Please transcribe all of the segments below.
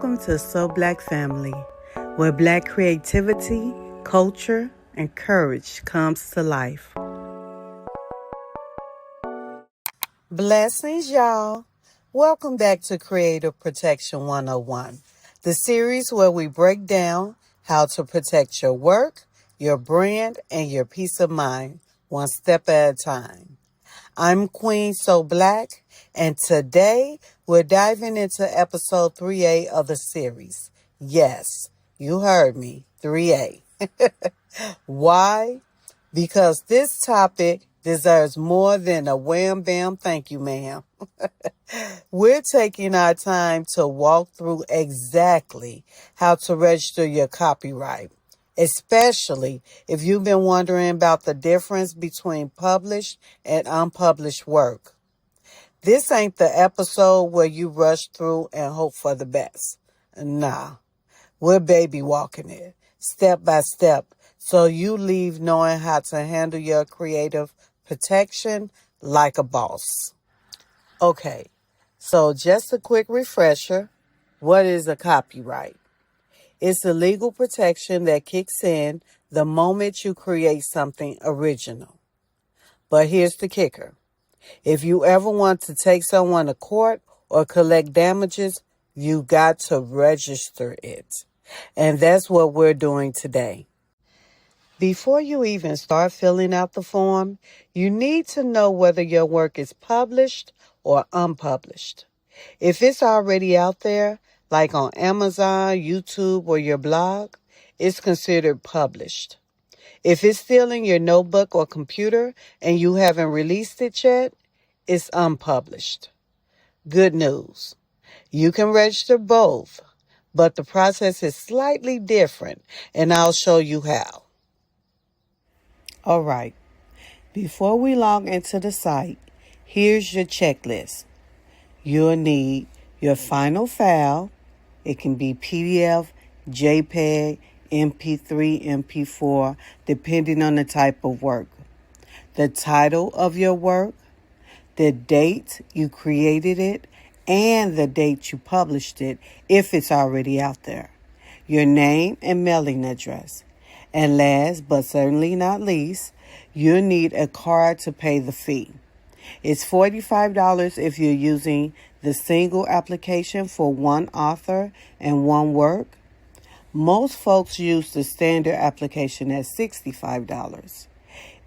Welcome to So Black Family, where Black creativity, culture, and courage comes to life. Blessings, y'all. Welcome back to Creative Protection 101, the series where we break down how to protect your work, your brand, and your peace of mind, one step at a time. I'm Queen So Black, and today we're diving into episode 3A of the series. Yes, you heard me, 3A. Why? Because this topic deserves more than a wham bam thank you, ma'am. We're taking our time to walk through exactly how to register your copyright, especially if you've been wondering about the difference between published and unpublished work. This ain't the episode where you rush through and hope for the best. Nah, we're baby walking it, step by step, so you leave knowing how to handle your creative protection like a boss. Okay, so just a quick refresher. What is a copyright? It's the legal protection that kicks in the moment you create something original. But here's the kicker. If you ever want to take someone to court or collect damages, you got to register it. And that's what we're doing today. Before you even start filling out the form, you need to know whether your work is published or unpublished. If it's already out there, like on Amazon, YouTube, or your blog, it's considered published. If it's still in your notebook or computer and you haven't released it yet, it's unpublished. Good news. You can register both, but the process is slightly different, and I'll show you how. All right. Before we log into the site, here's your checklist. You'll need your final file. It can be PDF, JPEG, MP3, MP4, depending on the type of work. The title of your work, the date you created it, and the date you published it, if it's already out there. Your name and mailing address. And last but certainly not least, you'll need a card to pay the fee. It's $45 if you're using the single application for one author and one work. Most folks use the standard application at $65.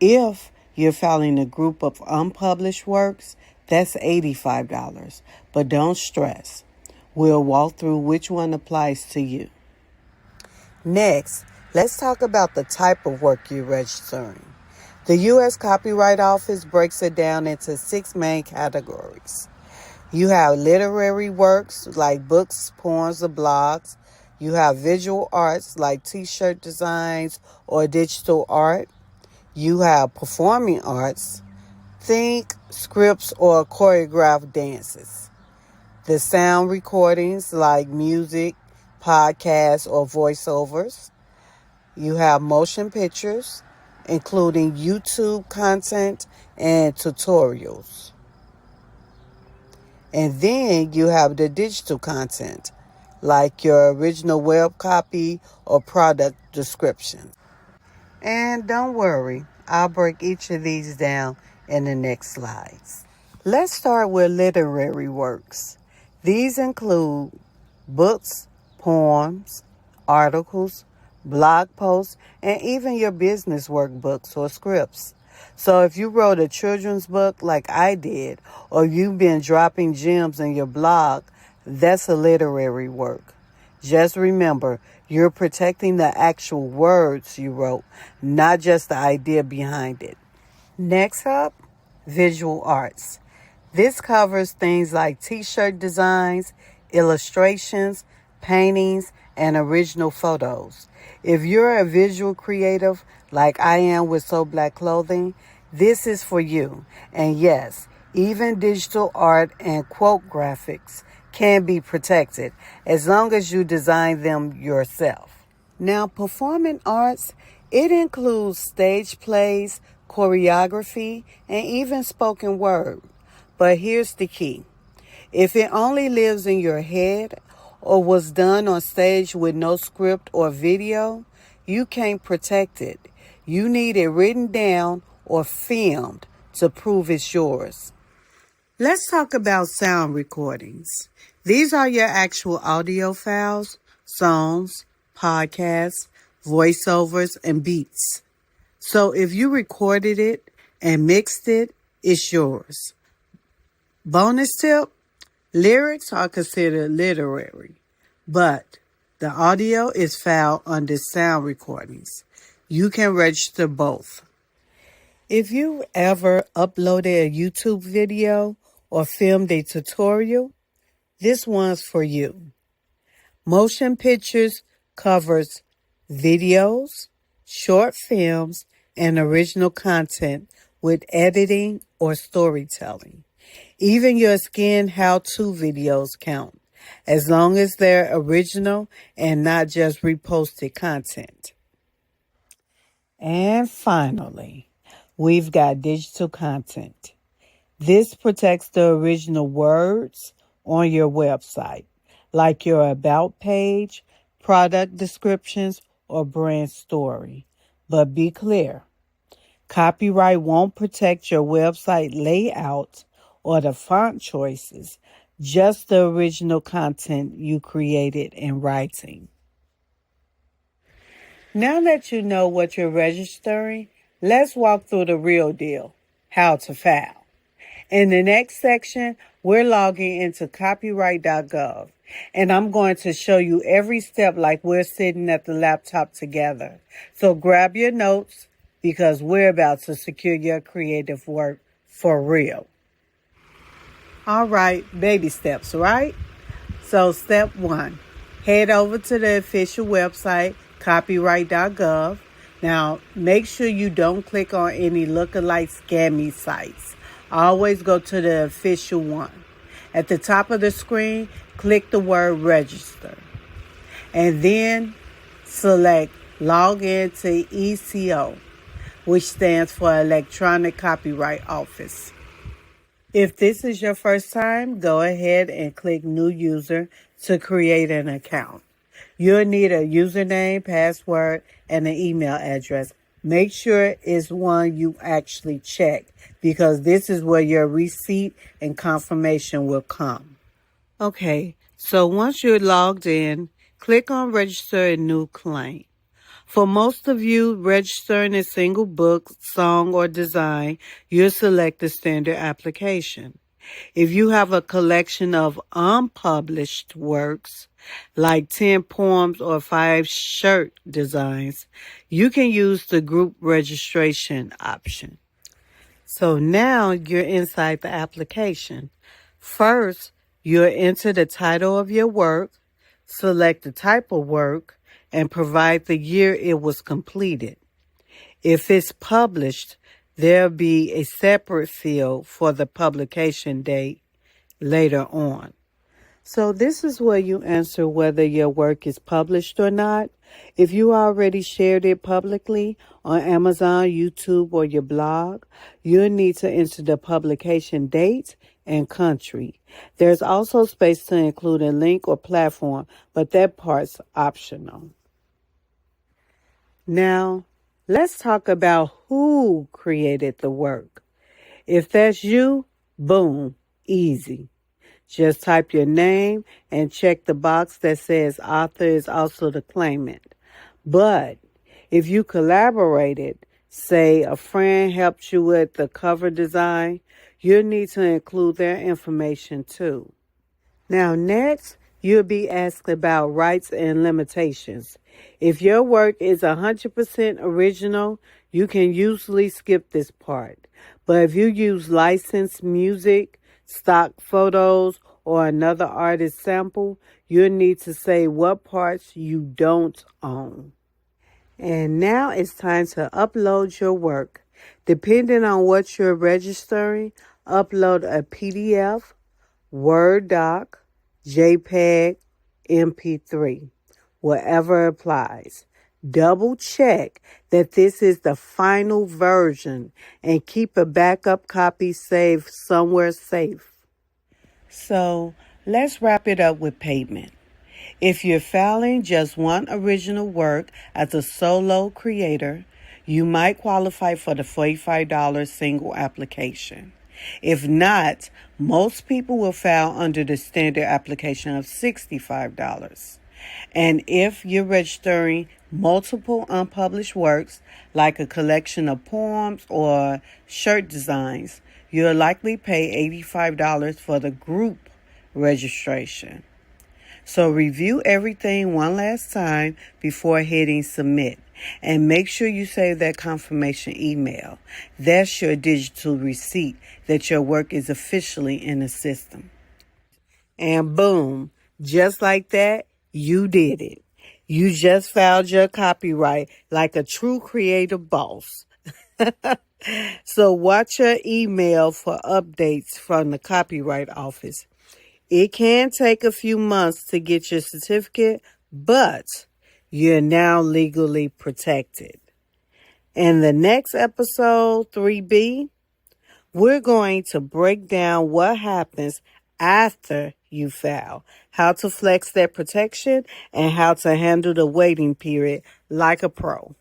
If you're filing a group of unpublished works, that's $85. But don't stress. We'll walk through which one applies to you. Next, let's talk about the type of work you're registering. The U.S. Copyright Office breaks it down into 6 main categories. You have literary works like books, poems, or blogs. You have visual arts like t-shirt designs or digital art. You have performing arts. Think scripts or choreographed dances. The sound recordings like music, podcasts, or voiceovers. You have motion pictures, including YouTube content and tutorials. And then you have the digital content, like your original web copy or product description. And don't worry, I'll break each of these down in the next slides. Let's start with literary works. These include books, poems, articles, blog posts, and even your business workbooks or scripts. So if you wrote a children's book like I did, or you've been dropping gems in your blog, that's a literary work. Just remember, you're protecting the actual words you wrote, not just the idea behind it. Next up, visual arts. This covers things like t-shirt designs, illustrations, paintings, and original photos. If you're a visual creative like I am with So Black Clothing, this is for you. And yes, even digital art and quote graphics can be protected as long as you design them yourself. Now, performing arts, it includes stage plays, choreography, and even spoken word. But here's the key. If it only lives in your head or was done on stage with no script or video, you can't protect it. You need it written down or filmed to prove it's yours. Let's talk about sound recordings. These are your actual audio files, songs, podcasts, voiceovers, and beats. So if you recorded it and mixed it, it's yours. Bonus tip, lyrics are considered literary, but the audio is filed under sound recordings. You can register both. If you ever uploaded a YouTube video or filmed a tutorial, this one's for you. Motion pictures covers videos, short films, and original content with editing or storytelling. Even your skin how-to videos count, as long as they're original and not just reposted content. And finally, we've got digital content. This protects the original words on your website, like your about page, product descriptions, or brand story. But be clear, copyright won't protect your website layout or the font choices, just the original content you created in writing. Now that you know what you're registering, let's walk through the real deal, how to file. In the next section, we're logging into copyright.gov, and I'm going to show you every step like we're sitting at the laptop together. So grab your notes because we're about to secure your creative work for real. All right, baby steps, right? So step 1, head over to the official website, copyright.gov. Now, make sure you don't click on any lookalike scammy sites. Always go to the official one. At the top of the screen, click the word register. And then select log in to ECO, which stands for Electronic Copyright Office. If this is your first time, go ahead and click New User to create an account. You'll need a username, password, and an email address. Make sure it's one you actually check because this is where your receipt and confirmation will come. Okay, so once you're logged in, click on Register a New Claim. For most of you, registering a single book, song, or design, you'll select the standard application. If you have a collection of unpublished works, like 10 poems or 5 shirt designs, you can use the group registration option. So now you're inside the application. First, you'll enter the title of your work, select the type of work, and provide the year it was completed. If it's published, there'll be a separate field for the publication date later on. So this is where you answer whether your work is published or not. If you already shared it publicly on Amazon, YouTube, or your blog, you'll need to enter the publication date and country. There's also space to include a link or platform, but that part's optional. Now, let's talk about who created the work. If that's you, boom, easy. Just type your name and check the box that says author is also the claimant. But if you collaborated, say a friend helped you with the cover design, you'll need to include their information too. Now next, you'll be asked about rights and limitations. If your work is 100% original, you can usually skip this part. But if you use licensed music, stock photos, or another artist's sample, you'll need to say what parts you don't own. And now it's time to upload your work. Depending on what you're registering, upload a PDF, Word doc, JPEG, MP3, whatever applies. Double check that this is the final version and keep a backup copy saved somewhere safe. So let's wrap it up with payment. If you're filing just one original work as a solo creator, you might qualify for the $45 single application. If not, most people will file under the standard application of $65. And if you're registering multiple unpublished works, like a collection of poems or shirt designs, you'll likely pay $85 for the group registration. So review everything one last time before hitting submit. And make sure you save that confirmation email. That's your digital receipt that your work is officially in the system. And boom, just like that, you did it. You just filed your copyright like a true creative boss. So watch your email for updates from the Copyright Office. It can take a few months to get your certificate, but you're now legally protected. In the next episode, 3B, we're going to break down what happens after you file, how to flex that protection, and how to handle the waiting period like a pro.